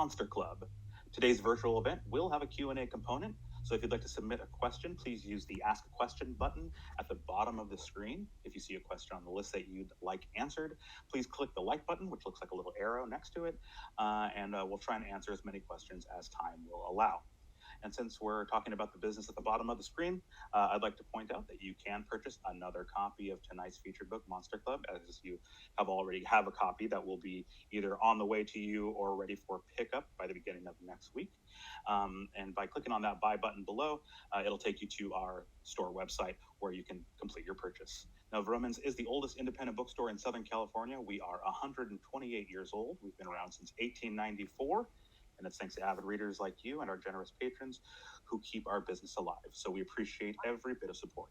Monster Club. Today's virtual event will have a Q&A component, so if you'd like to submit a question, please use the Ask a Question button at the bottom of the screen. If you see a question on the list that you'd like answered, please click the like button, which looks like a little arrow next to it, and we'll try and answer as many questions as time will allow. And since we're talking about the business at the bottom of the screen, I'd like to point out that you can purchase another copy of tonight's featured book, Monster Club, as you already have a copy that will be either on the way to you or ready for pickup by the beginning of next week. And by clicking on that buy button below, it'll take you to our store website where you can complete your purchase. Now, Vroman's is the oldest independent bookstore in Southern California. We are 128 years old. We've been around since 1894. And it's thanks to avid readers like you and our generous patrons who keep our business alive. So we appreciate every bit of support.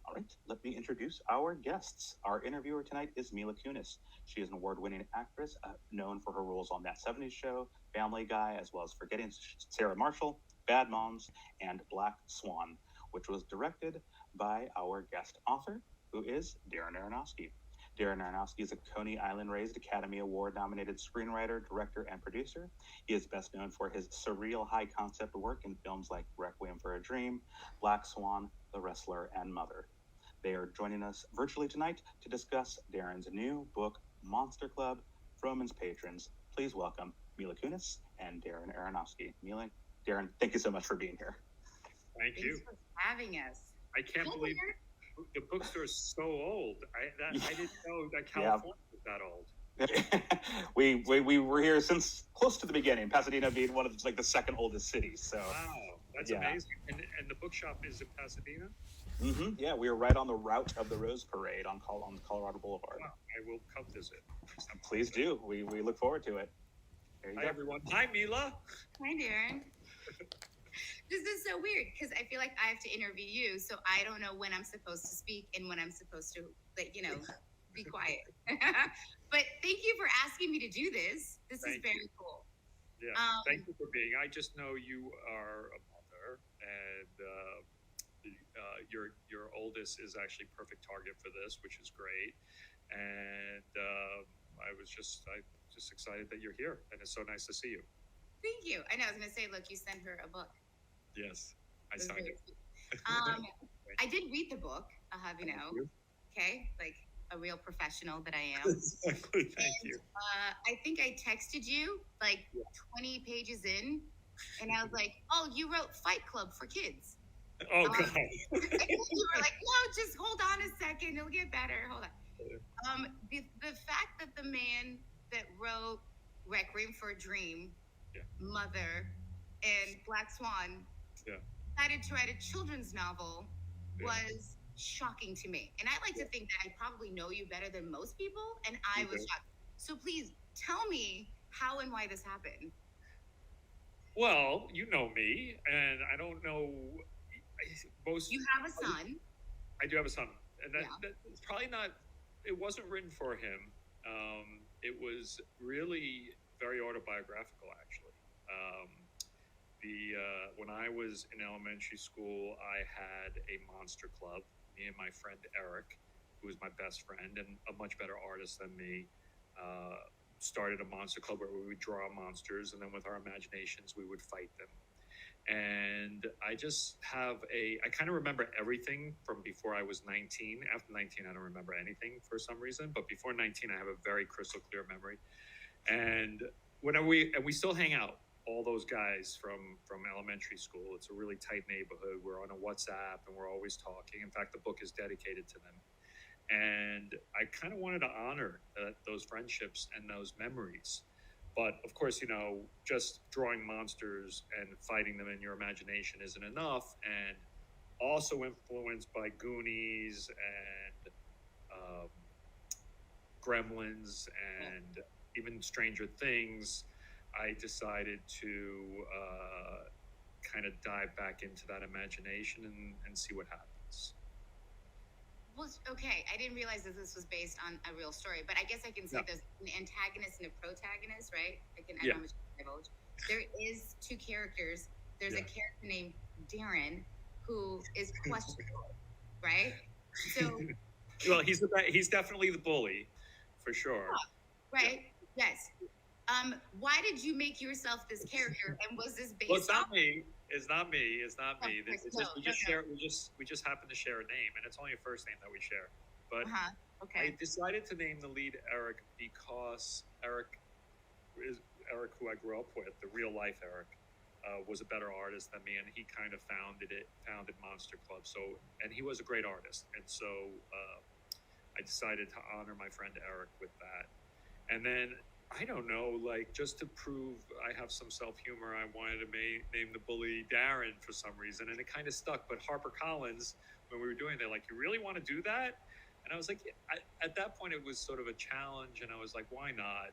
All right, let me introduce our guests. Our interviewer tonight is Mila Kunis. She is an award-winning actress known for her roles on That 70s Show, Family Guy, as well as Forgetting Sarah Marshall, Bad Moms, and Black Swan, which was directed by our guest author, who is Darren Aronofsky. Darren Aronofsky is a Coney Island-raised Academy Award-nominated screenwriter, director, and producer. He is best known for his surreal high-concept work in films like Requiem for a Dream, Black Swan, The Wrestler, and Mother. They are joining us virtually tonight to discuss Darren's new book, Monster Club. Vroman's patrons, please welcome Mila Kunis and Darren Aronofsky. Mila, Darren, thank you so much for being here. Thank you. Thanks for having us. I can't believe the bookstore is so old. I didn't know that California was that old. we were here since close to the beginning. Pasadena being one of the second oldest cities. So wow, that's amazing. And the bookshop is in Pasadena. Mm-hmm. Yeah, we are right on the route of the Rose Parade on Colorado Boulevard. Wow, I will come visit. Please do. We look forward to it. Hi everyone. Hi Mila. Hi Darren. This is so weird because I feel like I have to interview you, so I don't know when I'm supposed to speak and when I'm supposed to, be quiet. But thank you for asking me to do this. This is very cool. Yeah, thank you for being. I just know you are a mother, and your oldest is actually perfect target for this, which is great. And I was just excited that you're here, and it's so nice to see you. Thank you. I know. I was going to say, look, you sent her a book. Yes, I signed it. I did read the book, I'll have you know. Okay, like a real professional that I am. Exactly. Thank you. I think I texted you 20 pages in, and I was like, "Oh, you wrote Fight Club for kids." Oh God. You were like, "No, just hold on a second, it'll get better. Hold on." The fact that the man that wrote Requiem for a Dream, Mother, and Black Swan decided to write a children's novel was shocking to me. And I like to think that I probably know you better than most people, and I was shocked. So please tell me how and why this happened. Well, you know me, and I don't know most. You have a son. I do have a son, and that's probably not. It wasn't written for him. It was really very autobiographical, actually. When I was in elementary school, I had a monster club. Me and my friend Eric, who was my best friend and a much better artist than me, started a monster club where we would draw monsters, and then with our imaginations, we would fight them. And I just have I kind of remember everything from before I was 19. After 19, I don't remember anything for some reason, but before 19, I have a very crystal clear memory. And we still hang out, all those guys from elementary school. It's a really tight neighborhood. We're on a WhatsApp and we're always talking. In fact, the book is dedicated to them. And I kind of wanted to honor those friendships and those memories. But of course, just drawing monsters and fighting them in your imagination isn't enough. And also influenced by Goonies and Gremlins and even Stranger Things, I decided to kind of dive back into that imagination and see what happens. Well, okay, I didn't realize that this was based on a real story, but I guess I can say there's an antagonist and a protagonist, right? I don't know how much I divulge. There is two characters. There's a character named Darren who is questionable, right? So, well, he's definitely the bully, for sure. Right? Yes. Why did you make yourself this character, and was this based? Well, it's not me. It's not me. It's not me. Of course, It's no, just we no, just no. share. We just happen to share a name, and it's only a first name that we share. But I Okay. decided to name the lead Eric because Eric is Eric, who I grew up with, the real life Eric, was a better artist than me, and he kind of founded Monster Club. So, and he was a great artist, and so I decided to honor my friend Eric with that. And then I don't know, like just to prove I have some self humor, I wanted to name the bully Darren for some reason, and it kind of stuck. But HarperCollins, when we were doing, they're like, "You really want to do that?" And I was like, at that point, it was sort of a challenge, and I was like, "Why not?"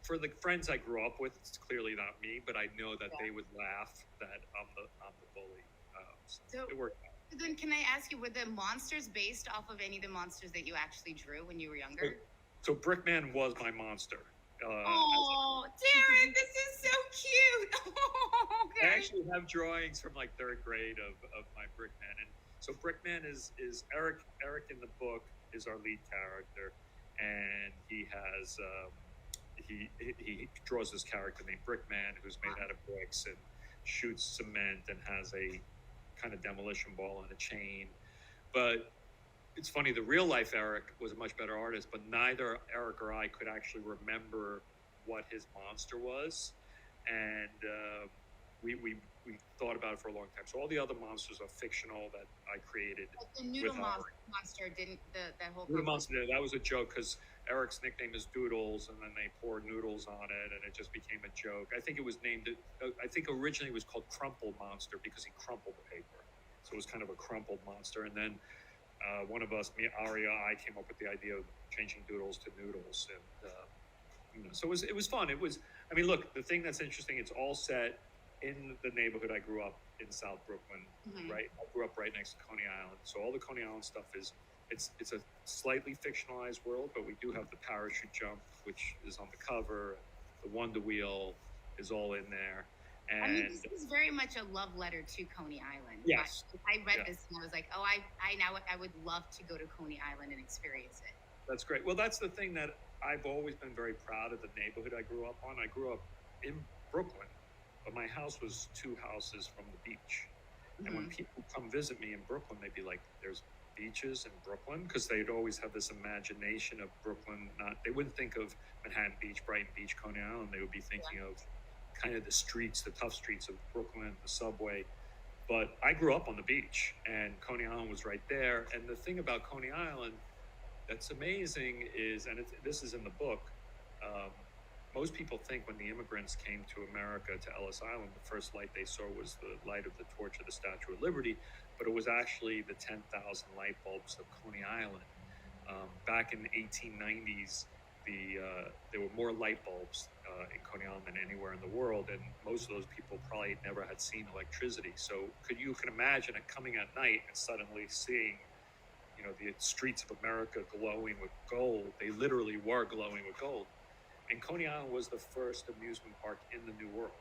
For the friends I grew up with, it's clearly not me, but I know that they would laugh that I'm the bully. So it worked out. Then, can I ask you, were the monsters based off of any of the monsters that you actually drew when you were younger? So Brickman was my monster. Oh, Darren, this is so cute. Okay. I actually have drawings from like third grade of my Brickman, and so Brickman is Eric. Eric in the book is our lead character, and he has he draws this character named Brickman who's made out of bricks and shoots cement and has a kind of demolition ball and a chain. But it's funny, the real life Eric was a much better artist, but neither Eric or I could actually remember what his monster was, and we thought about it for a long time. So all the other monsters are fictional that I created. But the noodle monster didn't, that whole Noodle monster, that was a joke because Eric's nickname is Doodles, and then they poured noodles on it, and it just became a joke. I think it was named, I think originally it was called Crumpled Monster because he crumpled the paper. So it was kind of a crumpled monster, and then one of us, me, Ari, I came up with the idea of changing Doodles to Noodles, and so it was fun. It was, I mean, look, the thing that's interesting, it's all set in the neighborhood I grew up in, South Brooklyn, right? I grew up right next to Coney Island, so all the Coney Island stuff is, it's a slightly fictionalized world, but we do have the parachute jump, which is on the cover. The Wonder Wheel is all in there. And I mean, this is very much a love letter to Coney Island. Yes. I read this and I was like, oh, I would love to go to Coney Island and experience it. That's great. Well, that's the thing that I've always been very proud of the neighborhood I grew up on. I grew up in Brooklyn, but my house was 2 houses from the beach. And when people come visit me in Brooklyn, they'd be like, there's beaches in Brooklyn? Because they'd always have this imagination of Brooklyn. They wouldn't think of Manhattan Beach, Brighton Beach, Coney Island. They would be thinking of kind of the streets, the tough streets of Brooklyn, the subway. But I grew up on the beach, and Coney Island was right there. And the thing about Coney Island that's amazing is, and this is in the book, most people think when the immigrants came to America, to Ellis Island, the first light they saw was the light of the torch of the Statue of Liberty, but it was actually the 10,000 light bulbs of Coney Island. Back in the 1890s, there were more light bulbs in Coney Island than anywhere in the world, and most of those people probably never had seen electricity. So you can imagine it coming at night and suddenly seeing, the streets of America glowing with gold. They literally were glowing with gold. And Coney Island was the first amusement park in the New World.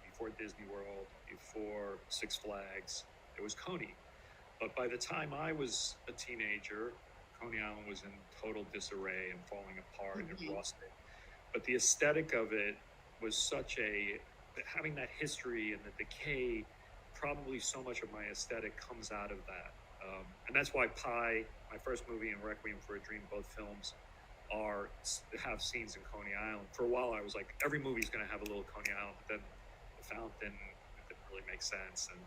Before Disney World, before Six Flags, there was Coney. But by the time I was a teenager, Coney Island was in total disarray and falling apart and rusted. But the aesthetic of it was having that history and the decay, probably so much of my aesthetic comes out of that. And that's why Pi, my first movie, and Requiem for a Dream, both films, have scenes in Coney Island. For a while, I was like, every movie's going to have a little Coney Island, but then The Fountain didn't really make sense, and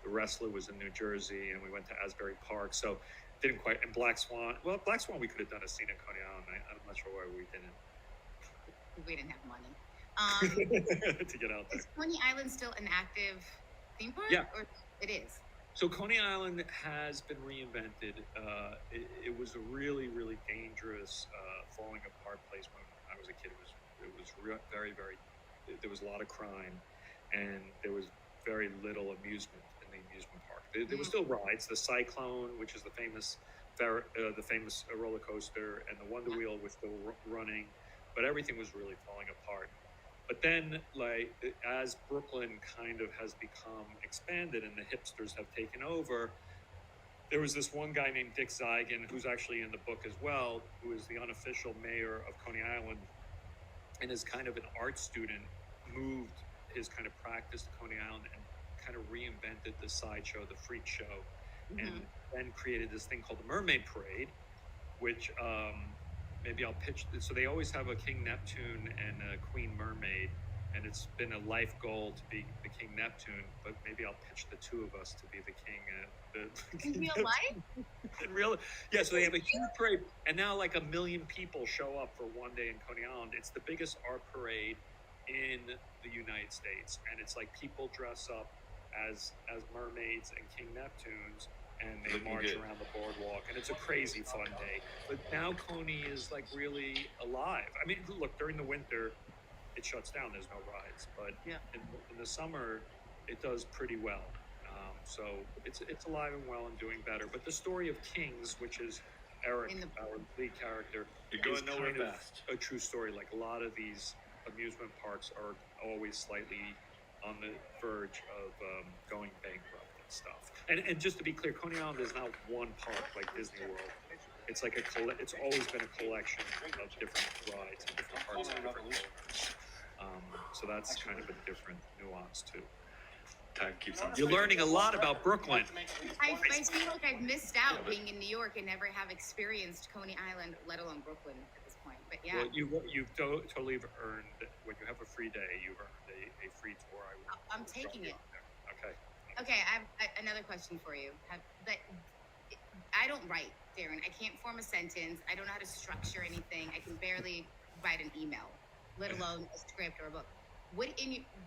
The Wrestler was in New Jersey, and we went to Asbury Park, so didn't quite. And Black Swan, we could have done a scene in Coney Island. I'm not sure why we didn't. We didn't have money to get out there. Is Coney Island still an active theme park? Yeah, or it is. So Coney Island has been reinvented. It was a really, really dangerous, falling apart place when I was a kid. It was very, very. There was a lot of crime, and there was very little amusement in the amusement park. There were still rides. The Cyclone, which is the famous roller coaster, and the Wonder Wheel was still running, but everything was really falling apart. But then, as Brooklyn kind of has become expanded and the hipsters have taken over, there was this one guy named Dick Zigan, who's actually in the book as well, who is the unofficial mayor of Coney Island. and as kind of an art student, moved his kind of practice to Coney Island and kind of reinvented the sideshow, the freak show, and then created this thing called the Mermaid Parade, which maybe I'll pitch. So they always have a King Neptune and a Queen Mermaid, and it's been a life goal to be the King Neptune, but maybe I'll pitch the two of us to be the King. In real life? In real, yeah. So they have a huge parade, and now like 1 million people show up for one day in Coney Island. It's the biggest art parade in the United States, and it's like people dress up as mermaids and King Neptunes, and they march around the boardwalk, and it's a crazy fun day. But now Coney is like really alive. I mean, look, during the winter, it shuts down. There's no rides, but in the summer, it does pretty well. So it's alive and well and doing better. But the story of Kings, which is Eric, our lead character, you're going nowhere fast. A true story. Like a lot of these amusement parks are always slightly on the verge of going bankrupt and stuff. And just to be clear, Coney Island is not one park like Disney World. It's like it's always been a collection of different rides and different parts and different worlds. So that's kind of a different nuance too. You're learning a lot about Brooklyn. I feel like I've missed out being in New York and never have experienced Coney Island, let alone Brooklyn at this point. But yeah. Well, you've totally earned, when you have a free day, you've earned a free tour. I'm taking it. Okay. Okay, I have another question for you. I don't write, Darren. I can't form a sentence. I don't know how to structure anything. I can barely write an email, let alone a script or a book.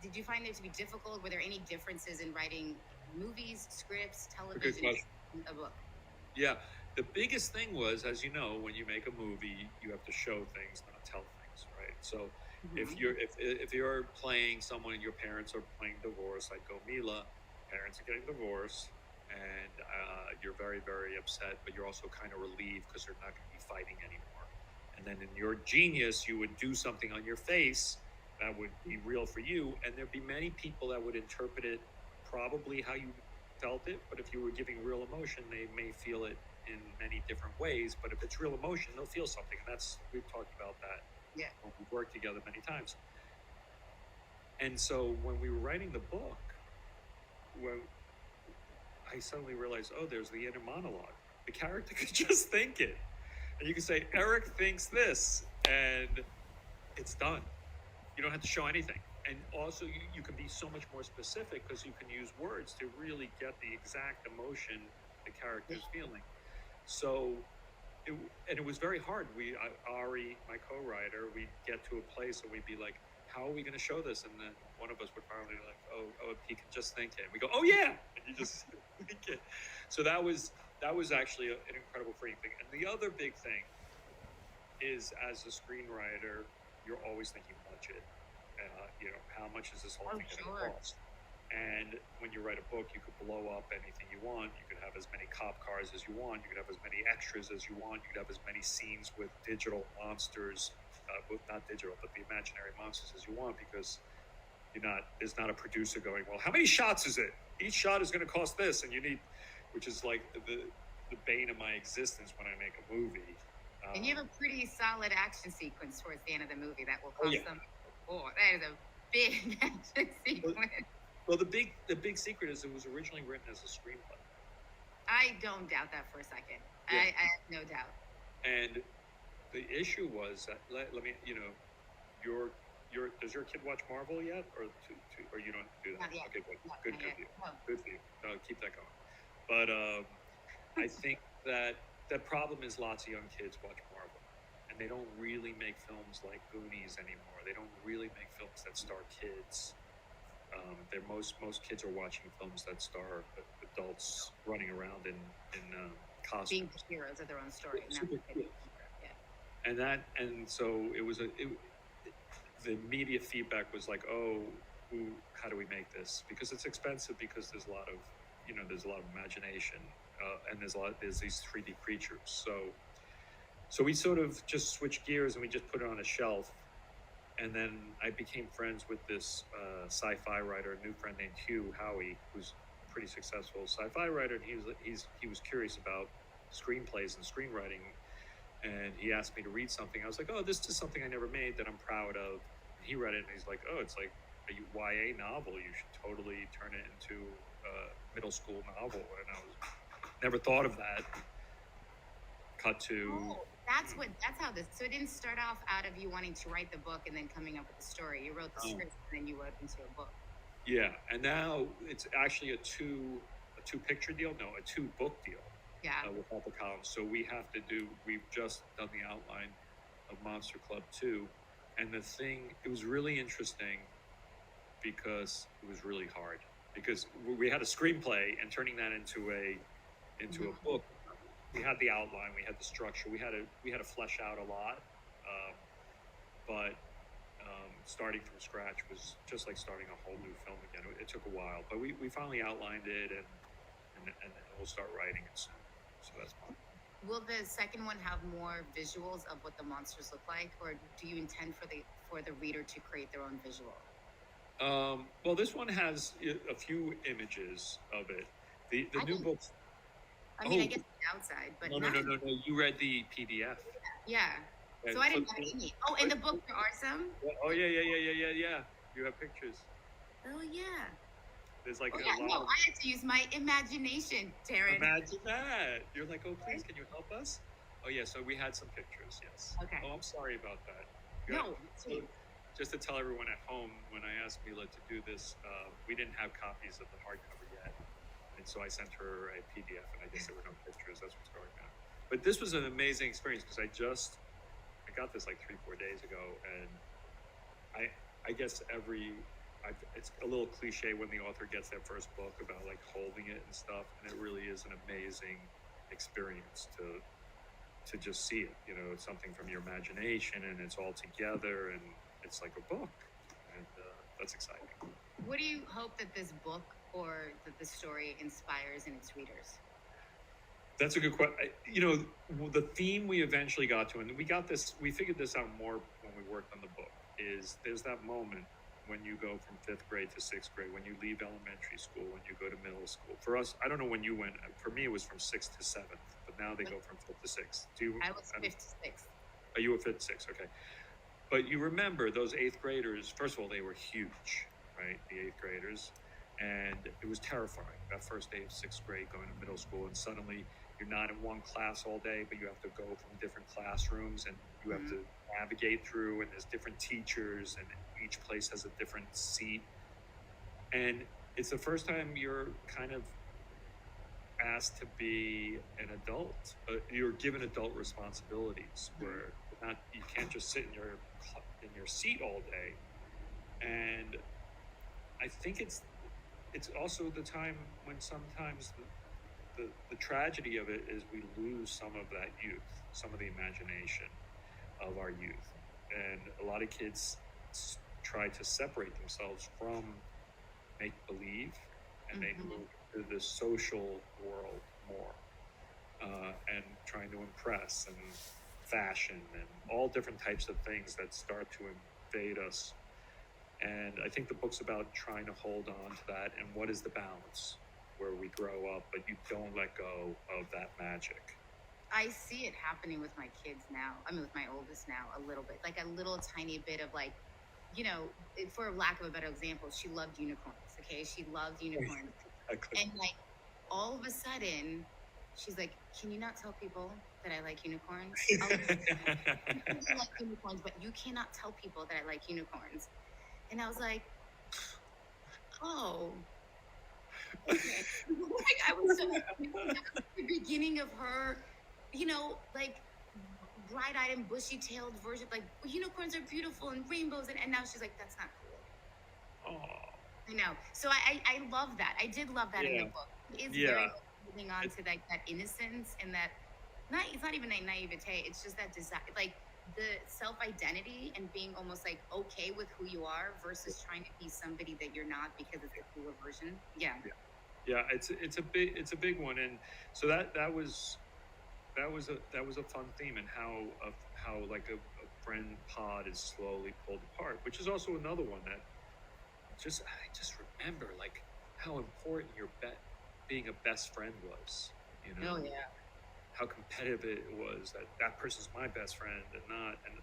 Did you find it to be difficult? Were there any differences in writing movies, scripts, television, a book? Yeah, the biggest thing was, as you know, when you make a movie, you have to show things, not tell things, right? So if you're playing someone and your parents are playing divorce, like Mila, parents are getting divorced, and you're very, very upset, but you're also kind of relieved because they're not going to be fighting anymore. And then in your genius, you would do something on your face that would be real for you, and there'd be many people that would interpret it probably how you felt it, but if you were giving real emotion, they may feel it in many different ways, but if it's real emotion, they'll feel something, and we've talked about that when we've worked together many times. And so when we were writing the book, I suddenly realized, there's the inner monologue. The character could just think it, and you can say, Eric thinks this, and it's done. You don't have to show anything. And also you can be so much more specific because you can use words to really get the exact emotion the character is feeling. So, it was very hard. Ari, my co-writer, we'd get to a place and we'd be like, how are we going to show this? And then one of us would finally be like, oh, he can just think it. And we go, oh yeah! And you just think it. So that was actually an incredible freeing thing. And the other big thing is, as a screenwriter, you're always thinking budget. How much is this whole thing going to cost? And when you write a book, you could blow up anything you want. You could have as many cop cars as you want. You could have as many extras as you want. You could have as many scenes with digital monsters, not digital, but the imaginary monsters as you want, because there's not a producer going, well, how many shots is it? Each shot is going to cost this, and you need, which is like the bane of my existence when I make a movie. And you have a pretty solid action sequence towards the end of the movie that will cost them. That is a big action sequence. Well, the big secret is it was originally written as a screenplay. I don't doubt that for a second. Yeah. I have no doubt. And the issue was that, let me, does your kid watch Marvel yet, or you don't do that? Not yet. Okay, good for you. No. Good for you. Keep that going. But I think that the problem is lots of young kids watch Marvel, and they don't really make films like Goonies anymore. They don't really make films that star kids. Most kids are watching films that star adults running around in costumes, being heroes of their own story. And so it was the media feedback was like, how do we make this? Because it's expensive, because there's a lot of imagination, and there's these 3D creatures. So we sort of just switched gears and we just put it on a shelf. And then I became friends with this sci-fi writer, a new friend named Hugh Howey, who's a pretty successful sci-fi writer. And he was curious about screenplays and screenwriting. and he asked me to read something. I was like, oh, this is something I never made that I'm proud of. And he read it, and he's like, oh, it's like a YA novel. You should totally turn it into a middle school novel. And I was never thought of that. Cut to. Oh, that's how this. So it didn't start off out of you wanting to write the book and then coming up with the story. You wrote the script and then you wrote into a book. Yeah, and now it's actually a two picture deal. No, a 2 book deal. Yeah. With HarperCollins. So we've just done the outline of Monster Club 2, and it was really interesting because it was really hard because we had a screenplay, and turning that into a book. We had the outline, we had the structure, we had to flesh out a lot, but starting from scratch was just like starting a whole new film again. It took a while, but we finally outlined it, and we'll start writing it soon. So that's fun. Will the second one have more visuals of what the monsters look like, or do you intend for the reader to create their own visual? Well, this one has a few images of it. The new books. I mean, I guess the outside, but no. You read the PDF. Yeah. And so I didn't have any. Oh, and the books are awesome. Oh yeah. You have pictures. Oh yeah. There's like I had to use my imagination, Darren. Imagine that. You're like, oh please, can you help us? Oh yeah. So we had some pictures. Yes. Okay. Oh, I'm sorry about that. No. So, just to tell everyone at home, when I asked Mila to do this, we didn't have copies of the hardcover yet. And so I sent her a PDF, and I guess there were no pictures. That's what's going on. But this was an amazing experience because I got this like 3-4 days ago, and I guess it's a little cliche when the author gets their first book about like holding it and stuff, and it really is an amazing experience to just see it. You know, it's something from your imagination, and it's all together, and it's like a book, and that's exciting. What do you hope that this book or that the story inspires in its readers? That's a good question. You know, the theme we eventually got to, and we figured this out more when we worked on the book, is there's that moment when you go from 5th grade to 6th grade, when you leave elementary school, when you go to middle school. For us, I don't know when you went. For me, it was from 6th to 7th, but now they go from 5th to 6th. I was 5th to 6th. Oh, you were 5th to 6th, okay. But you remember those 8th graders, first of all, they were huge, right? The 8th graders. And it was terrifying, that first day of 6th grade going to middle school, and suddenly you're not in one class all day, but you have to go from different classrooms, and you have to navigate through, and there's different teachers, and each place has a different seat. And it's the first time you're kind of asked to be an adult. You're given adult responsibilities where you can't just sit in your seat all day. And I think it's also the time when sometimes the tragedy of it is we lose some of that youth, some of the imagination of our youth. And a lot of kids try to separate themselves from make-believe, and they move to the social world more, and trying to impress, and fashion, and all different types of things that start to invade us. And I think the book's about trying to hold on to that, and what is the balance where we grow up, but you don't let go of that magic. I see it happening with my kids now. I mean, with my oldest now, a little bit, like a little tiny bit of like, you know, for lack of a better example, she loved unicorns. Okay, she loved unicorns, and like all of a sudden, she's like, "Can you not tell people that I like unicorns? I like unicorns, but you cannot tell people that I like unicorns." And I was like, "Oh, okay." Like I was so the beginning of her, you know, like bright-eyed and bushy-tailed version, like unicorns are beautiful and rainbows, and now she's like, "That's not cool." Oh. I know. So I love that. I did love that in the book. It's very much moving on to like that innocence and that it's not even a naivete. It's just that desire, like the self-identity and being almost like okay with who you are versus trying to be somebody that you're not because it's a cooler version. Yeah. It's a big one, and so that was a fun theme, and how like a friend pod is slowly pulled apart, which is also another one that I just remember like how important being a best friend was, you know. Oh yeah. how competitive it was, that person's my best friend and not. And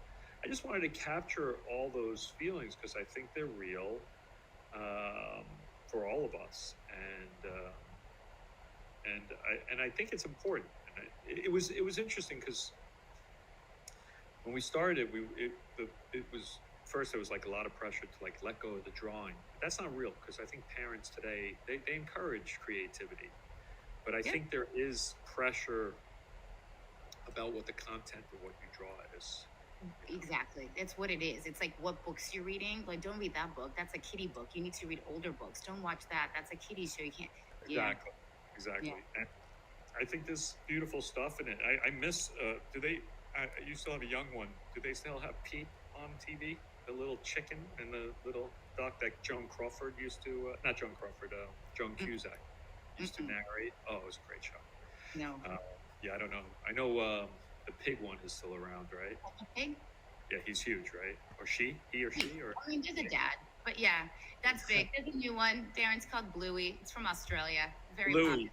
I just wanted to capture all those feelings because I think they're real for all of us. And I think it's important. And it was interesting because when we started, it was first there was like a lot of pressure to like let go of the drawing. That's not real because I think parents today they encourage creativity, but I think there is pressure about what the content of what you draw is. Exactly. That's what it is. It's like what books you're reading. Like, don't read that book. That's a kiddie book. You need to read older books. Don't watch that. That's a kiddie show. You can't. Exactly. Yeah. And I think there's beautiful stuff in it. I miss. Do they? You still have a young one. Do they still have Pete on TV? The little chicken and the little duck that Joan Crawford used to. Not Joan Crawford. Joan Cusack used to narrate. Oh, it was a great show. No. Yeah, I don't know. I know the pig one is still around, right? The pig? Yeah, he's huge, right? Or she? He or she? Or I mean, there's a dad. But yeah, that's big. There's a new one. Darren's called Bluey. It's from Australia. Very popular.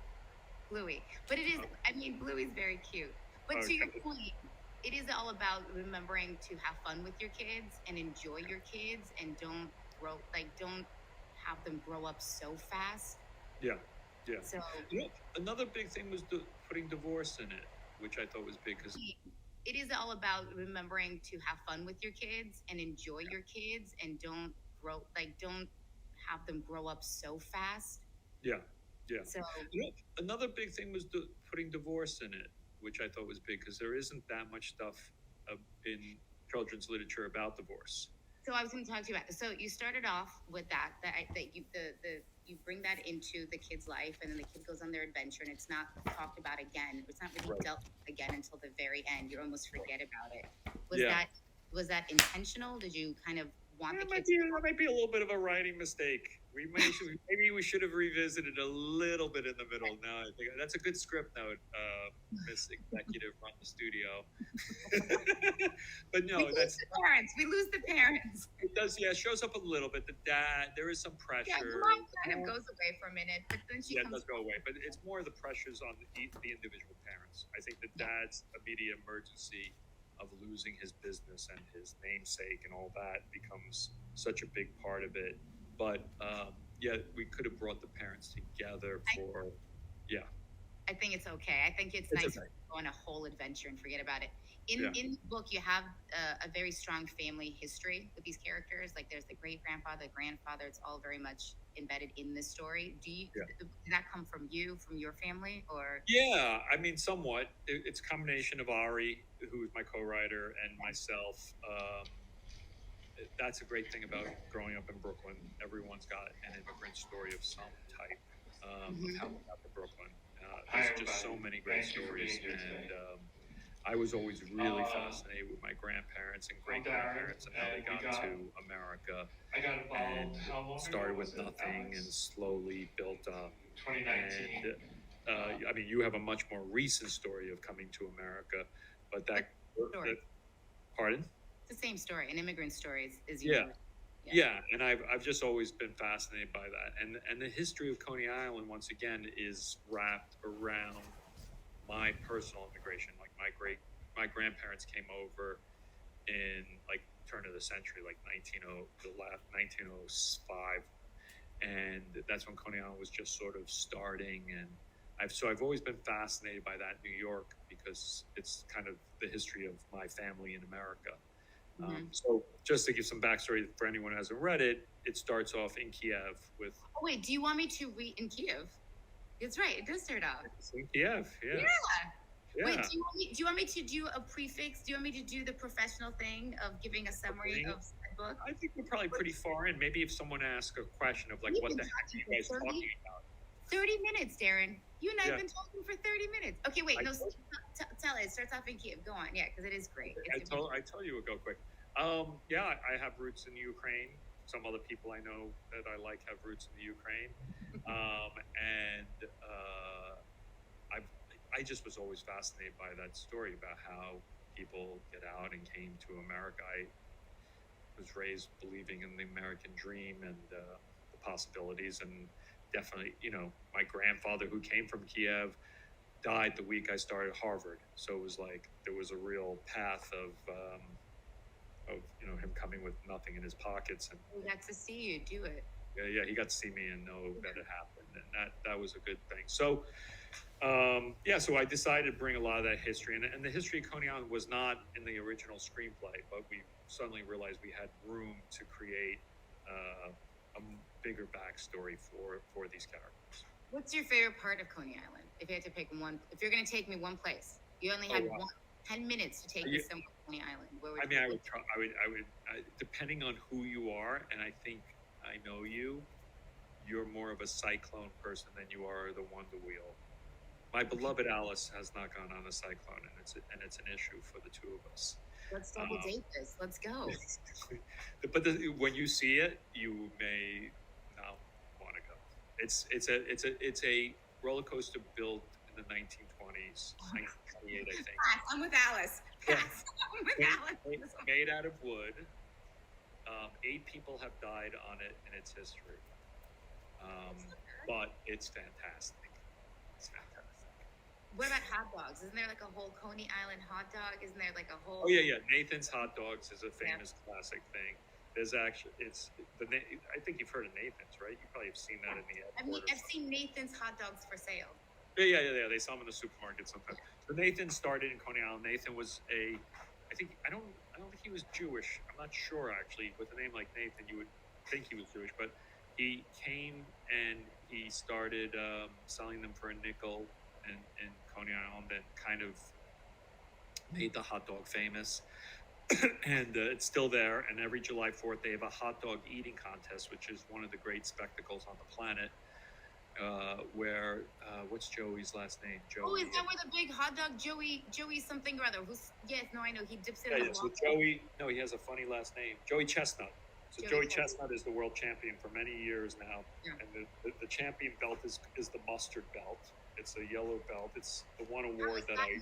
Bluey. But it is, I mean, Bluey's very cute. But to your point, it is all about remembering to have fun with your kids and enjoy your kids and don't have them grow up so fast. Yeah. So another big thing was putting divorce in it, which I thought was big because it is all about remembering to have fun with your kids and enjoy your kids and don't have them grow up so fast. Yeah. So another big thing was putting divorce in it, which I thought was big because there isn't that much stuff in children's literature about divorce. So I was going to talk to you about this. So you started off with that you bring that into the kid's life, and then the kid goes on their adventure, and it's not talked about again. It's not really dealt with again until the very end. You almost forget about it. Was that intentional? Did you kind of want the kids? That might be a little bit of a writing mistake. Maybe we should have revisited a little bit in the middle. No, I think that's a good script note, Miss Executive run the studio. But no, that's the parents. We lose the parents. It does, yeah. It shows up a little bit. The dad, there is some pressure. Yeah, the mom kind of goes away for a minute, but then she it does go away. But it's more the pressures on the individual parents. I think the dad's immediate emergency of losing his business and his namesake and all that becomes such a big part of it. But we could have brought the parents together for, I think it's okay. I think it's nice to go on a whole adventure and forget about it. In the book, you have a very strong family history with these characters. Like there's the great grandfather, the grandfather. It's all very much embedded in the story. Did that come from you, from your family, or? Yeah, I mean, somewhat. It's a combination of Ari, who is my co-writer, and myself. That's a great thing about growing up in Brooklyn. Everyone's got an immigrant story of some type of how we got to Brooklyn. There's just so many great stories, and I was always really fascinated with my grandparents and great-grandparents and how they got to America and started with nothing and slowly built up. And I mean, you have a much more recent story of coming to America, but pardon? It's the same story. An immigrant story is Yeah, and I've just always been fascinated by that. And the history of Coney Island, once again, is wrapped around my personal immigration. Like my grandparents came over in like turn of the century, like 1905, and that's when Coney Island was just sort of starting. And I've always been fascinated by that, New York, because it's kind of the history of my family in America. So just to give some backstory for anyone who hasn't read it, it starts off in Kiev with... Oh, wait, do you want me to read in Kiev? It's right, it does start off. It's in Kiev, yeah. Wait, do you want me to do a prefix? Do you want me to do the professional thing of giving a summary of the book? I think we're probably pretty far in. Maybe if someone asks a question of like, what the heck are you guys talking about? 30 minutes, Darren. You and I have been talking for 30 minutes. Okay, wait, tell it. It starts off in Kiev. Go on, because it is great. I tell you, we'll go quick. I have roots in Ukraine. Some other people I know that I like have roots in the Ukraine. I just was always fascinated by that story about how people get out and came to America. I was raised believing in the American dream and the possibilities, and definitely, my grandfather who came from Kiev died the week I started Harvard. So it was like there was a real path of him coming with nothing in his pockets, and We got to see you do it. he got to see me and know that it happened, and that was a good thing. So so I decided to bring a lot of that history, and the history of Coney Island was not in the original screenplay, but we suddenly realized we had room to create a bigger backstory for these characters. What's your favorite part of Coney Island? If you had to pick one, if you're going to take me one place, you only had 10 minutes to take me somewhere on Coney Island. Where would I would try. Depending on who you are, and I think I know you. You're more of a cyclone person than you are the Wonder Wheel. My beloved Alice has not gone on a cyclone, and it's an issue for the two of us. Let's double date this. Let's go. But when you see it, you may not want to go. It's a roller coaster built in the 1920s, 1928, I think. I'm with Alice. I'm with Alice. Made out of wood. 8 people have died on it in its history. But it's fantastic. It's fantastic. What about hot dogs? Isn't there like a whole Coney Island hot dog? Isn't there like a whole? Oh yeah. Nathan's Hot Dogs is a famous classic thing. There's actually I think you've heard of Nathan's, right? You probably have seen that in the airport. I've seen Nathan's hot dogs for sale. Yeah. They sell them in the supermarket sometimes. So Nathan started in Coney Island. Nathan was I don't think he was Jewish. I'm not sure actually. With a name like Nathan, you would think he was Jewish, but he came and he started selling them for a nickel in Coney Island, and kind of made the hot dog famous. And it's still there. And every July 4th, they have a hot dog eating contest, which is one of the great spectacles on the planet. Where what's Joey's last name? Joey. Oh, is that where the big hot dog Joey something or other? I know he dips it in the so Joey. No, he has a funny last name. Joey Chestnut. So Joey Chestnut is the world champion for many years now, and the champion belt is the mustard belt. It's a yellow belt. It's the one award that I.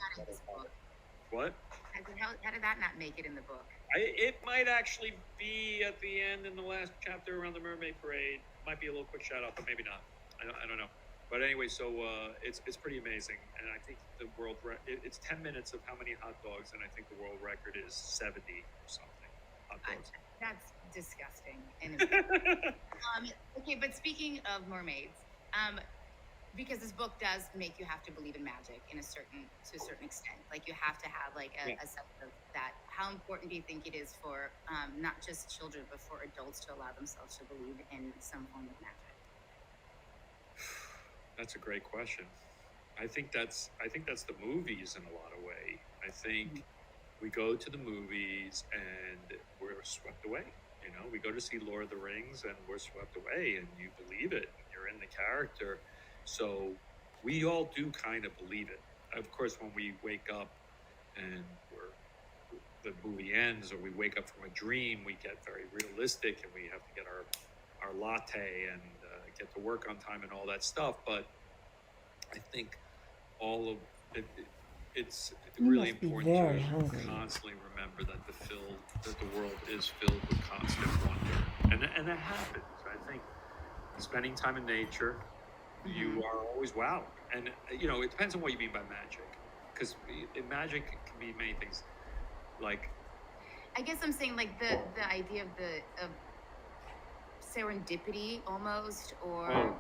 What? How did that not make it in the book? It might actually be at the end in the last chapter around the Mermaid Parade. Might be a little quick shout out, but maybe not. I don't know. But anyway, so it's pretty amazing, and I think the world it's 10 minutes of how many hot dogs, and I think the world record is 70 or something hot dogs. That's disgusting. Okay, but speaking of mermaids, because this book does make you have to believe in magic to a certain extent. Like you have to have like a sense of that. How important do you think it is for not just children but for adults to allow themselves to believe in some form of magic? That's a great question. I think that's the movies in a lot of way. I think we go to the movies and we're swept away. You know, we go to see Lord of the Rings and we're swept away, and you believe it. And you're in the character. So we all do kind of believe it. Of course, when we wake up and the movie ends, or we wake up from a dream, we get very realistic and we have to get our latte and get to work on time and all that stuff. But I think all of it, it's really important to constantly remember that the world is filled with constant wonder, and that happens. I think spending time in nature, you are always wowed, and it depends on what you mean by magic, because magic can be many things. Like, I guess I'm saying like the idea of serendipity almost, or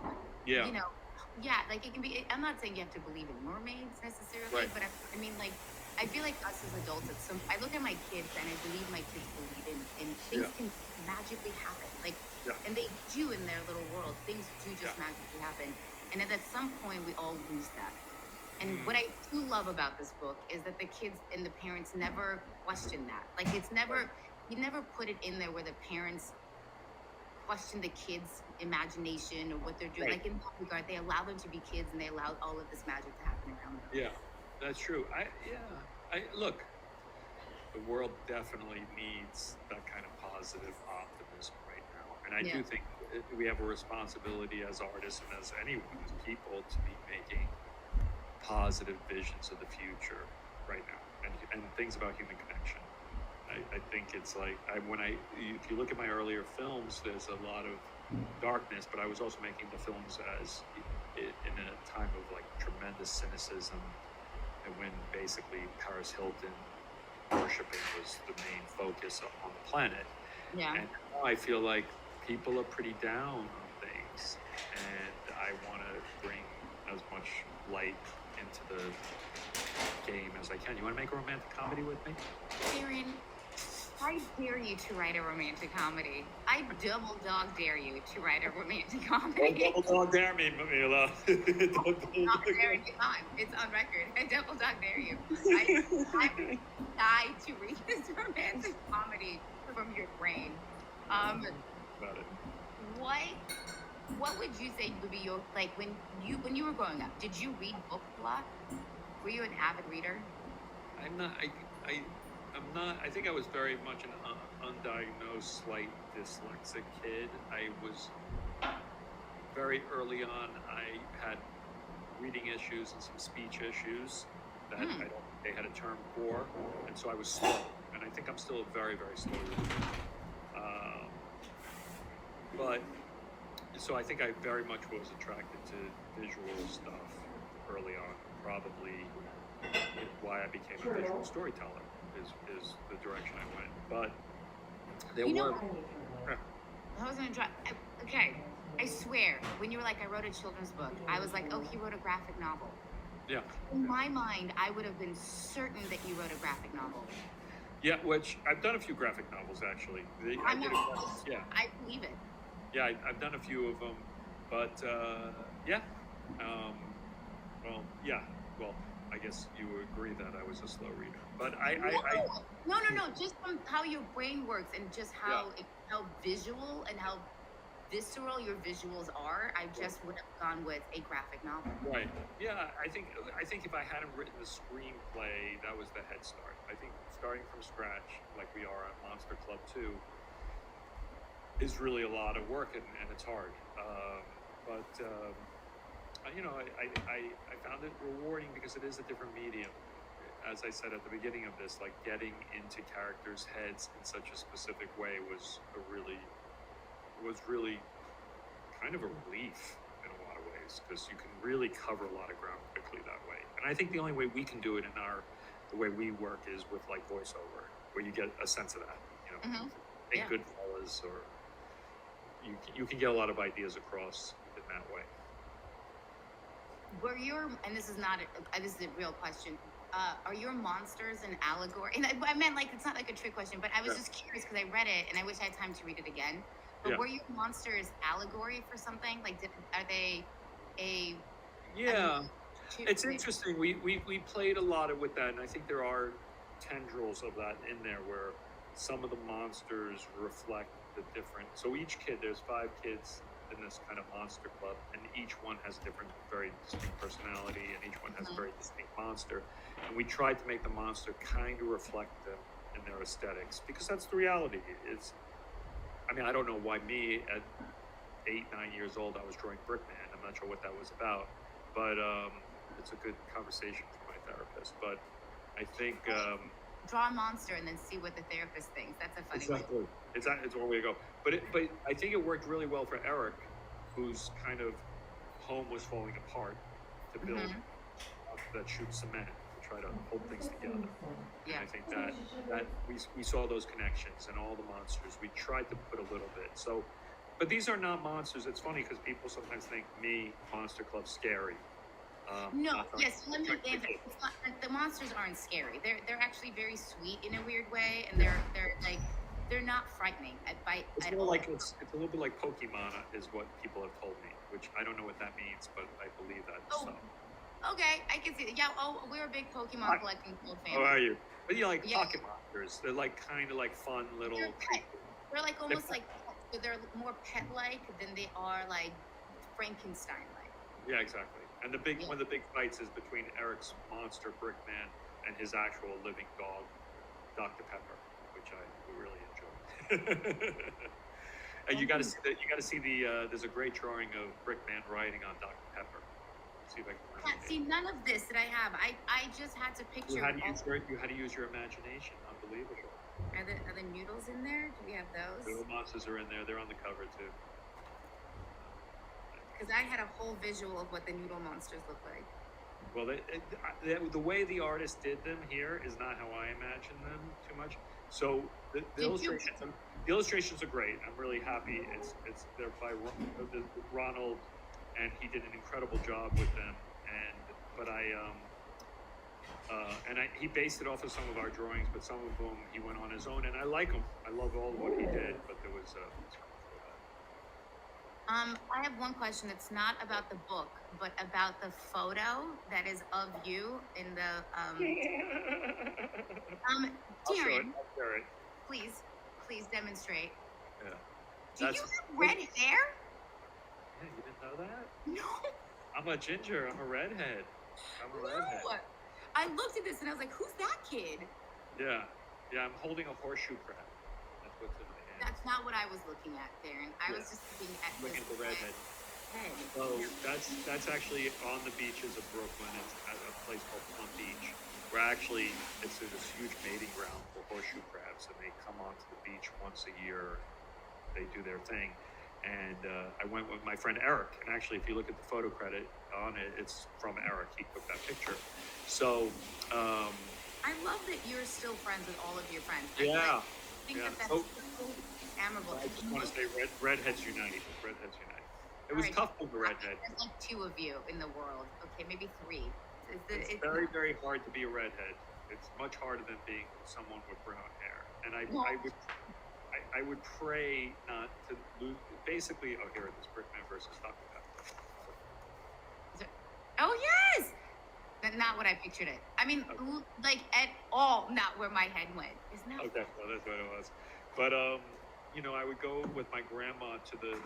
like it can be. I'm not saying you have to believe in mermaids necessarily, but I mean like I feel like us as adults I look at my kids and I believe my kids believe in things can magically happen, like and they do in their little world. Things do just magically happen, and at some point we all lose that. And what I do love about this book is that the kids and the parents never question that. Like it's never, you never put it in there where the parents question the kids' imagination or what they're doing. Like in that regard, they allow them to be kids and they allow all of this magic to happen around them. Yeah, that's true. Look, the world definitely needs that kind of positive optimism right now. And I do think we have a responsibility as artists and as anyone, as people, to be making positive visions of the future right now, and things about human connection. I think it's like if you look at my earlier films, there's a lot of darkness, but I was also making the films as in a time of like tremendous cynicism, and when basically Paris Hilton worshiping was the main focus on the planet. Yeah. And now I feel like people are pretty down on things, and I want to bring as much light into the game as I can. You want to make a romantic comedy with me? Darren, I dare you to write a romantic comedy. I double dog dare you to write a romantic comedy. Double dog dare me, Mila. Not daring you on. It's on record. I double dog dare you. I would die to read this romantic comedy from your brain. Got it. What would you say would be your, like, when you were growing up, did you read books a lot? Were you an avid reader? I'm not. I'm not. I think I was very much an undiagnosed, slight dyslexic kid. I was very early on. I had reading issues and some speech issues that I don't think they had a term for, and so I was slow. And I think I'm still a very, very slow reader. But so I think I very much was attracted to visual stuff early on. Probably why I became a visual storyteller is the direction I went. But there were. I was gonna try. Okay, I swear, when you were like, I wrote a children's book, I was like, oh, he wrote a graphic novel. Yeah. In my mind, I would have been certain that you wrote a graphic novel. Yeah, which I've done a few graphic novels actually. I believe it. Yeah, I've done a few of them, but yeah. Well, I guess you would agree that I was a slow reader, but No. Just from how your brain works and just how visual and how visceral your visuals are, I just would have gone with a graphic novel. Right. Yeah, I think if I hadn't written the screenplay, that was the head start. I think starting from scratch, like we are at Monster Club 2, is really a lot of work and it's hard. I found it rewarding because it is a different medium. As I said at the beginning of this, like getting into characters' heads in such a specific way was really kind of a relief in a lot of ways, because you can really cover a lot of ground quickly that way. And I think the only way we can do it the way we work is with like voiceover, where you get a sense of that. Think Goodfellas, or you can get a lot of ideas across in that way. And this is a real question, are your monsters an allegory? And I meant, like, it's not like a trick question, but I was just curious because I read it and I wish I had time to read it again. But were your monsters allegory for something? Like, are they a... Yeah, it's interesting. We played a lot with that, and I think there are tendrils of that in there where some of the monsters reflect the different... So each kid, there's 5 kids in this kind of monster club, and each one has a different, very distinct personality, and each one has a very distinct monster. And we tried to make the monster kind of reflect them in their aesthetics, because that's the reality. I don't know why me at 8, 9 years old I was drawing Brickman. I'm not sure what that was about, but it's a good conversation for my therapist. But I think draw a monster and then see what the therapist thinks. That's a funny way. It's one way to go. But I think it worked really well for Eric, whose kind of home was falling apart, to build that shoots cement, to try to hold things together. Yeah. And I think that we saw those connections, and all the monsters we tried to put a little bit. So, but these are not monsters. It's funny because people sometimes think Monster Club scary. Let me answer. It's not, the monsters aren't scary. They're actually very sweet in a weird way, and they're not frightening at all. It's a little bit like Pokemon is what people have told me, which I don't know what that means, but I believe that. Okay, I can see that. Yeah. Oh, we're a big Pokemon collecting family. How are you? But pocket monsters. They're like kind of like fun little. They're like almost like they're more pet-like than they are like Frankenstein-like. Yeah, exactly. And one of the big fights is between Eric's monster Brickman and his actual living dog, Dr. Pepper, which I really enjoy. And you got to see there's a great drawing of Brickman riding on Dr. Pepper. See if I can remember. See, none of this that I have. I just had to picture. You had to use your imagination. Unbelievable. Are the noodles in there? Do we have those? The monsters are in there. They're on the cover too. because I had a whole visual of what the noodle monsters look like. Well, the way the artist did them here is not how I imagine them too much. So the illustrations are great. I'm really happy. They're by Ronald, and he did an incredible job with them. He based it off of some of our drawings, but some of them he went on his own, and I like them. I love all of what he did, but there was I have one question. It's not about the book, but about the photo that is of you in the Darren, please demonstrate. Yeah. Do you have red hair? Yeah, you didn't know that? No. I'm a ginger. I'm a redhead. I looked at this and I was like, "Who's that kid?" Yeah. I'm holding a horseshoe crab. That's what's in my hand. That's not what I was looking at, Darren. I was just looking at the redhead. Head. So that's actually on the beaches of Brooklyn. It's at a place called Plum Beach, where actually it's this huge mating ground for horseshoe crabs, and they come onto the beach once a year. They do their thing. And I went with my friend Eric, and actually, if you look at the photo credit on it, it's from Eric. He took that picture. So I love that you're still friends with all of your friends. Yeah. I think that's so admirable. I just want to say redheads unite. Redheads unite. It was tough for the redhead. There's like 2 of you in the world. Okay, maybe 3. It's very, very hard to be a redhead. It's much harder than being someone with brown hair. And I would pray not to lose. Basically, here it is, Brickman versus Dr. Pepper. Oh yes, that's not what I pictured it. I mean, like at all, not where my head went. Isn't that? Okay, well that's what it was. But I would go with my grandma to the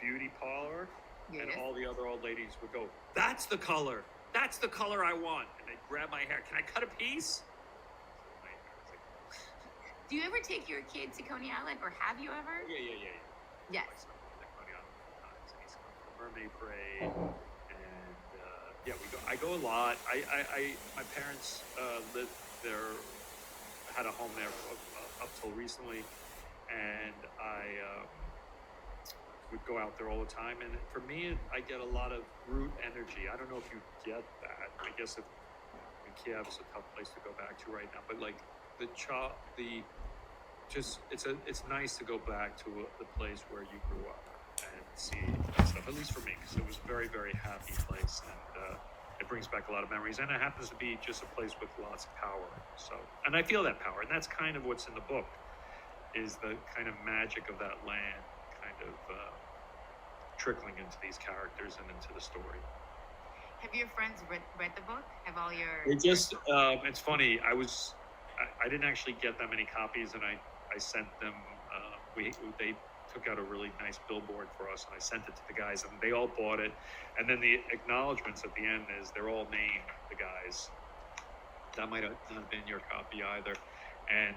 beauty parlor, and all the other old ladies would go, "That's the color. That's the color I want." And they'd grab my hair. "Can I cut a piece?" Do you ever take your kid to Coney Island, or have you ever? Yeah. Yes. Coney Island times. He's come to the Mermaid Parade, and we go. I go a lot. My parents lived there, had a home there up till recently, and I would go out there all the time. And for me, I get a lot of root energy. I don't know if you get that. I guess if Kiev's a tough place to go back to right now, but like it's nice to go back to the place where you grew up and see stuff, at least for me, because it was a very, very happy place, and it brings back a lot of memories, and it happens to be just a place with lots of power. So, and I feel that power, and that's kind of what's in the book, is the kind of magic of that land kind of trickling into these characters and into the story. Have your friends read the book? Have all your... It's funny, I didn't actually get that many copies, and I sent them, they took out a really nice billboard for us, and I sent it to the guys, and they all bought it. And then the acknowledgments at the end is they're all named, the guys. That might not have been your copy either. And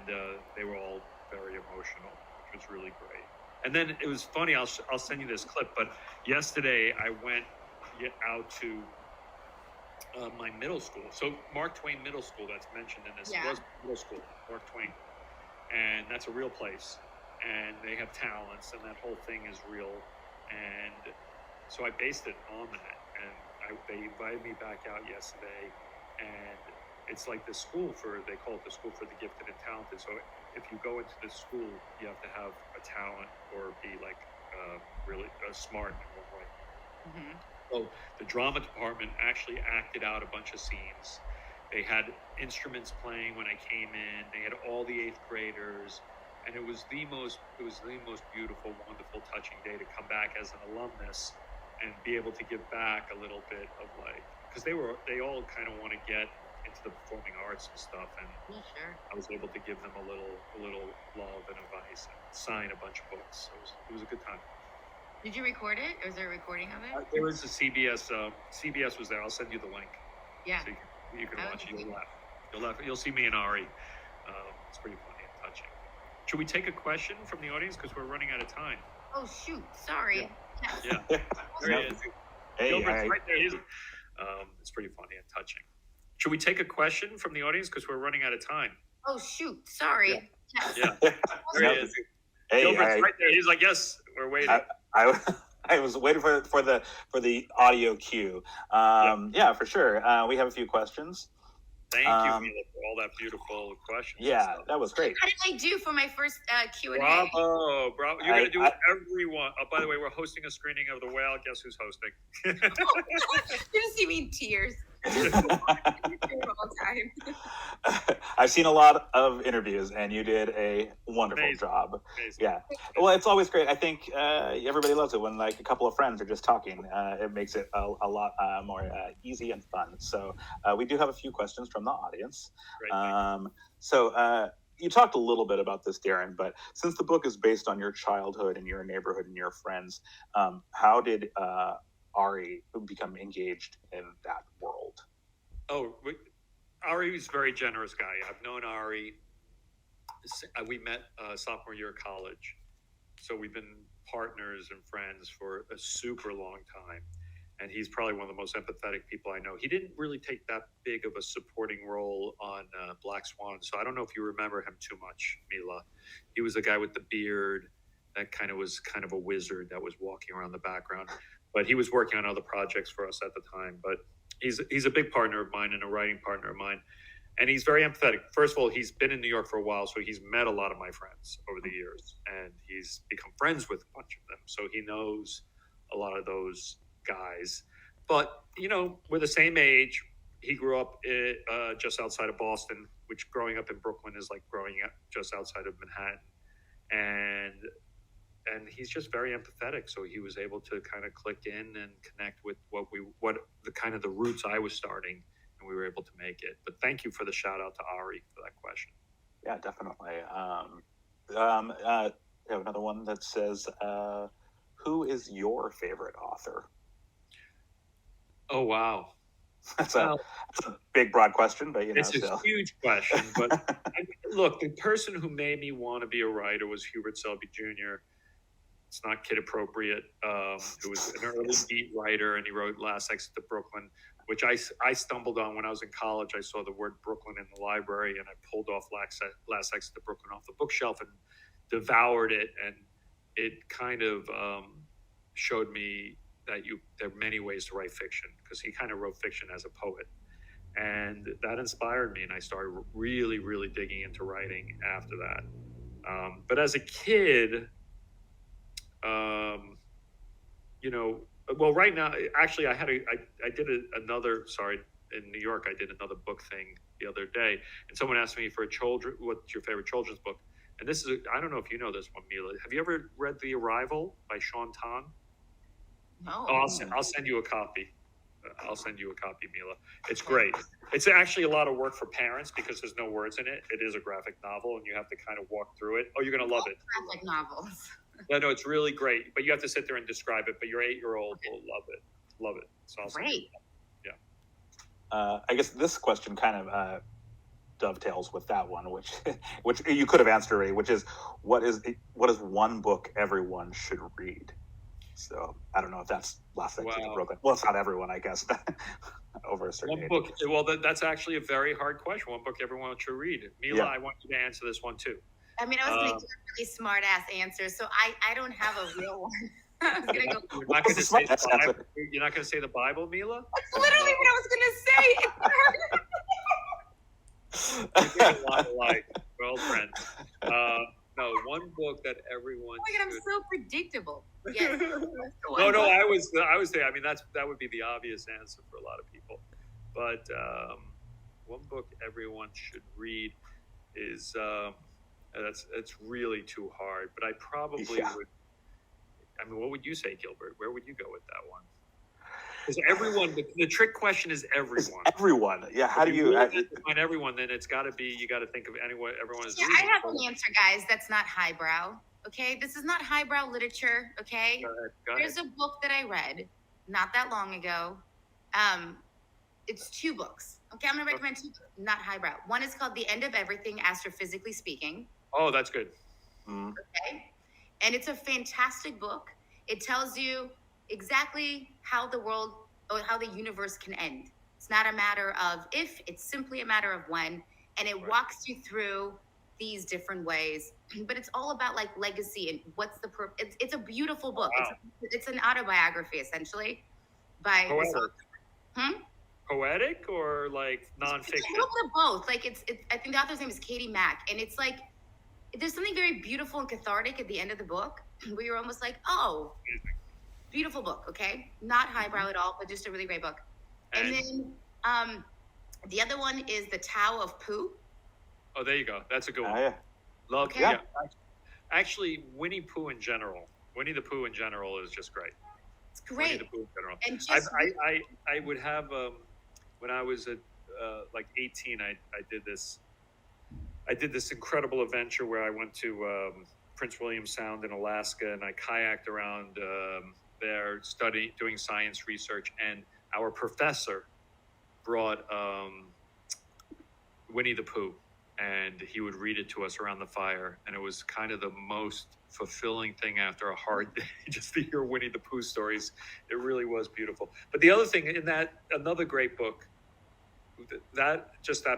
they were all very emotional, which was really great. And then it was funny, I'll send you this clip, but yesterday I went out to my middle school. So Mark Twain Middle School that's mentioned in this was middle school, Mark Twain. And that's a real place. And they have talents, and that whole thing is real. And so I based it on that. And they invited me back out yesterday. And it's like the school they call it the School for the Gifted and Talented. So if you go into this school, you have to have a talent or be like really smart in one way. Mm-hmm. So the drama department actually acted out a bunch of scenes. They had instruments playing when I came in. They had all the 8th graders, and it was the most beautiful, wonderful, touching day to come back as an alumnus and be able to give back a little bit of because they all kind of want to get into the performing arts and stuff, and I was able to give them a little love and advice and sign a bunch of books. So it was a good time. Did you record it? Or was there a recording of it? There was a CBS. CBS was there. I'll send you the link. Yeah. So you can watch it. You'll laugh. You'll see me and Ari. It's pretty funny and touching. Should we take a question from the audience, because we're running out of time? Oh shoot! Sorry. Yeah. There he is. Hey, Gilbert's right there. It's pretty funny and touching. Should we take a question from the audience, because we're running out of time? Oh shoot! Sorry. Yeah. There he is. Hey, Gilbert's right there. He's like, yes, we're waiting. I was waiting for the audio cue. Yeah, for sure. We have a few questions. Thank you, Mila, for all that beautiful questions. Yeah, that was great. How did I do for my first Q&A? Bravo. You're going to do everyone. Oh, by the way, we're hosting a screening of The Whale. Guess who's hosting? You just see me in tears. All time. I've seen a lot of interviews, and you did a wonderful job. Amazing. Yeah. Well, it's always great. I think everybody loves it when like a couple of friends are just talking. It makes it a lot more easy and fun. So we do have a few questions from the audience. Great, so you talked a little bit about this, Darren, but since the book is based on your childhood and your neighborhood and your friends, how did Ari become engaged in that world? Ari's a very generous guy. I've known Ari. We met sophomore year of college. So we've been partners and friends for a super long time. And he's probably one of the most empathetic people I know. He didn't really take that big of a supporting role on Black Swan. So I don't know if you remember him too much, Mila. He was the guy with the beard that was kind of a wizard that was walking around the background. But he was working on other projects for us at the time. But he's a big partner of mine and a writing partner of mine. And he's very empathetic. First of all, he's been in New York for a while, so he's met a lot of my friends over the years. And he's become friends with a bunch of them. So he knows a lot of those guys. But, we're the same age. He grew up just outside of Boston, which growing up in Brooklyn is like growing up just outside of Manhattan. And he's just very empathetic. So he was able to kind of click in and connect with the roots I was starting, and we were able to make it. But thank you for the shout out to Ari for that question. Yeah, definitely. I have another one that says, who is your favorite author? Oh, wow. That's a big, broad question, but it's a huge question. But look, the person who made me want to be a writer was Hubert Selby Jr. It's not kid appropriate. Who was an early beat writer, and he wrote Last Exit to Brooklyn, which I stumbled on when I was in college. I saw the word Brooklyn in the library, and I pulled off Last Exit to Brooklyn off the bookshelf and devoured it. And it kind of showed me that there are many ways to write fiction, because he kind of wrote fiction as a poet. And that inspired me, and I started really, really digging into writing after that. But as a kid, well, right now, actually, in New York, I did another book thing the other day, and someone asked me what's your favorite children's book? And this is, I don't know if you know this one, Mila. Have you ever read The Arrival by Sean Tan? No. Oh, I'll send you a copy. Mila. It's great. It's actually a lot of work for parents because there's no words in it. It is a graphic novel, and you have to kind of walk through it. Oh, you're going to love it. Graphic novels. No, it's really great. But you have to sit there and describe it. But your 8-year-old will love it. Love it. It's awesome. Great. Yeah. I guess this question kind of dovetails with that one, which you could have answered already, which is what is one book everyone should read? So I don't know if that's Last Exit to Brooklyn. Well, it's not everyone, I guess, over a certain age. Book. Well, that's actually a very hard question. One book everyone should read. Mila, I want you to answer this one too. I mean, I was going to give a really smart ass answer, so I don't have a real one. I was going to go. You're not going to say the Bible. You're not going to say the Bible, Mila? That's literally what I was going to say. A lot alike. We're old friends. No, one book that everyone. Oh my God, I'm so predictable. Yes. No, I was there. I mean, that would be the obvious answer for a lot of people. But one book everyone should read is it's really too hard. But I probably would. I mean, what would you say, Gilbert? Where would you go with that one? Because everyone, the trick question is everyone. Everyone, yeah. How do you find everyone? Then it's got to be. You got to think of everyone is. Yeah, I have an answer, guys. That's not highbrow. Okay, this is not highbrow literature. Okay, go ahead. There's a book that I read not that long ago. It's 2 books. Okay, I'm gonna recommend 2 books, not highbrow. One is called The End of Everything, Astrophysically Speaking. Oh, that's good. Okay, and it's a fantastic book. It tells you exactly how the world or how the universe can end. It's not a matter of if, it's simply a matter of when. And it walks you through these different ways, but it's all about like legacy and what's the it's a beautiful book. Wow. It's an autobiography essentially by Poetic. Poetic or like nonfiction? It's a little bit of both. Like it's I think the author's name is Katie Mack, and it's like there's something very beautiful and cathartic at the end of the book where you're almost like, oh, beautiful book, okay? Not highbrow at all, but just a really great book. And then the other one is The Tao of Pooh. Oh, there you go. That's a good one. Yeah. Love. Okay. Yeah. Actually, Winnie the Pooh in general is just great. It's great. Winnie the Pooh in general. And just I would have when I was at like 18, I did this incredible adventure where I went to Prince William Sound in Alaska, and I kayaked around there, doing science research, and our professor brought Winnie the Pooh, and he would read it to us around the fire, and it was kind of the most fulfilling thing after a hard day, just to hear Winnie the Pooh stories. It really was beautiful. But the other thing in that, another great book that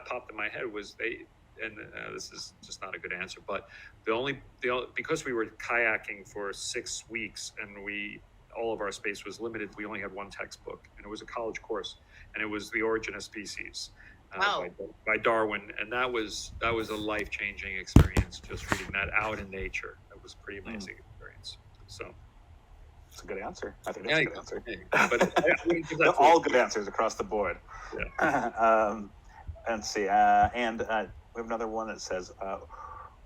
popped in my head was this is just not a good answer, but because we were kayaking for 6 weeks and all of our space was limited, we only had one textbook, and it was a college course, and it was The Origin of Species by Darwin, and that was a life-changing experience, just reading that out in nature. That was a pretty amazing experience. So that's a good answer. I think that's a good answer. But all good answers across the board. Yeah. Let's see. We have another one that says,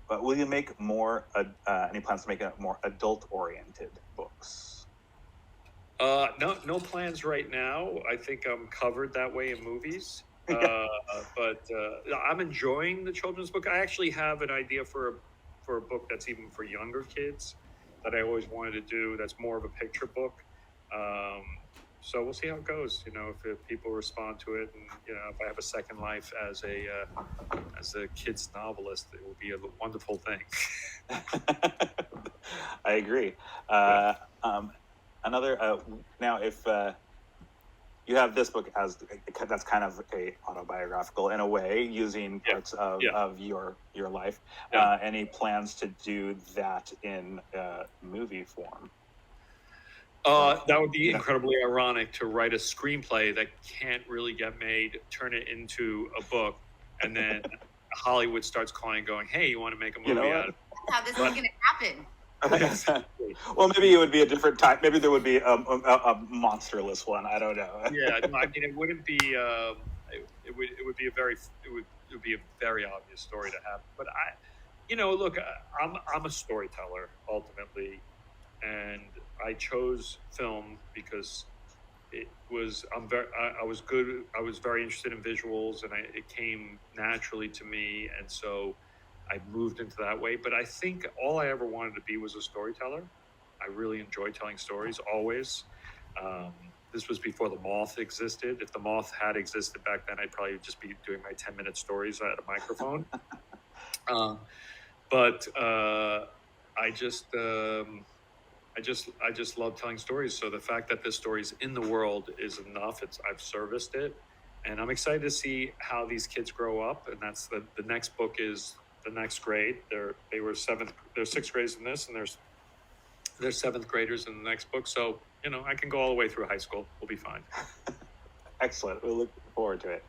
will you make more, any plans to make more adult-oriented books? No plans right now. I think I'm covered that way in movies. But I'm enjoying the children's book. I actually have an idea for a book that's even for younger kids that I always wanted to do. That's more of a picture book. So we'll see how it goes. If people respond to it, and if I have a second life as a kid's novelist, it will be a wonderful thing. I agree. Another now, if you have this book that's kind of a autobiographical in a way, using parts of your life. Any plans to do that in movie form? That would be incredibly ironic to write a screenplay that can't really get made, turn it into a book, and then Hollywood starts calling, going, "Hey, you want to make a movie out of it?" That's how this is going to happen. Well, maybe it would be a different time. Maybe there would be a monsterless one. I don't know. Yeah, no, I mean, it wouldn't be. It would be a very obvious story to have. But look, I'm a storyteller ultimately, and I chose film because I was very interested in visuals, and it came naturally to me, and so I moved into that way. But I think all I ever wanted to be was a storyteller. I really enjoy telling stories, always. This was before The Moth existed. If The Moth had existed back then, I'd probably just be doing my 10-minute stories at a microphone. But I just love telling stories. So the fact that this story is in the world is enough. I've serviced it, and I'm excited to see how these kids grow up. And that's the next book is the next grade. They're 6th graders in this, and they're 7th graders in the next book. So I can go all the way through high school. We'll be fine. Excellent. We'll look forward to it.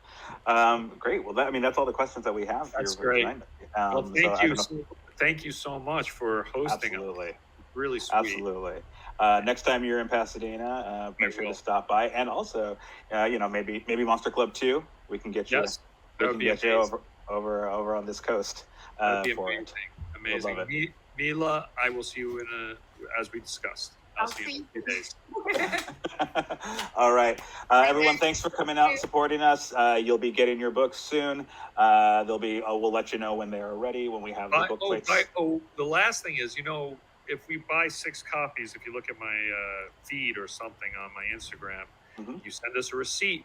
Great. Well, that's all the questions that we have. That's great. Well, thank you so much for hosting. Absolutely. Really sweet. Absolutely. Next time you're in Pasadena, make sure to stop by, and also, maybe Monster Club 2. We can get you. Yes, that would be amazing. You over on this coast. That would be for amazing. it. Amazing. We'll love it. Mila, I will see you as we discussed. I'll see you in 2 days. All right. Everyone, thanks for coming out and supporting us. You'll be getting your books soon. We'll let you know when they are ready, when we have the book plates. The last thing is, if we buy 6 copies, if you look at my feed or something on my Instagram, you send us a receipt.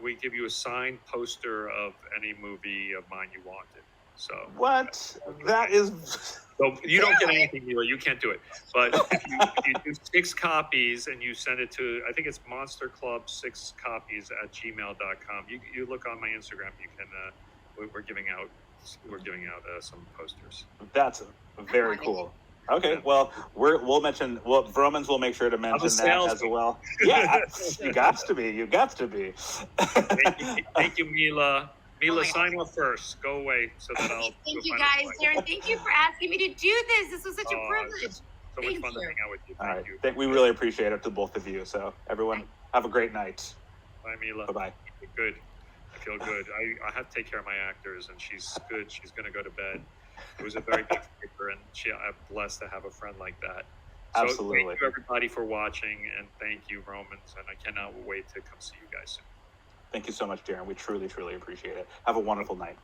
We give you a signed poster of any movie of mine you wanted. So what? That is... So you don't get anything, Mila. You can't do it. But if you do 6 copies and you send it to, I think it's Monster Club 6 copies at gmail.com. You look on my Instagram. You can. We're giving out we're giving out some posters. That's very cool. Okay, well, we'll mention. Well, Vromans will make sure to mention that as well. Yeah, you got to be. You got to be. Thank you, Mila. Mila, sign off first. Go away so that I'll. Thank you, guys. Darren, thank you for asking me to do this. This was such a privilege. So much fun to hang out with you. Thank you. We really appreciate it to both of you. So everyone, have a great night. Bye, Mila. Bye-bye. Good. I feel good. I have to take care of my actors, and she's good. She's going to go to bed. It was a very big favor, and I'm blessed to have a friend like that. So Absolutely. Thank you, everybody, for watching, and thank you, Romans, and I cannot wait to come see you guys soon. Thank you so much, Darren. We truly, truly appreciate it. Have a wonderful night.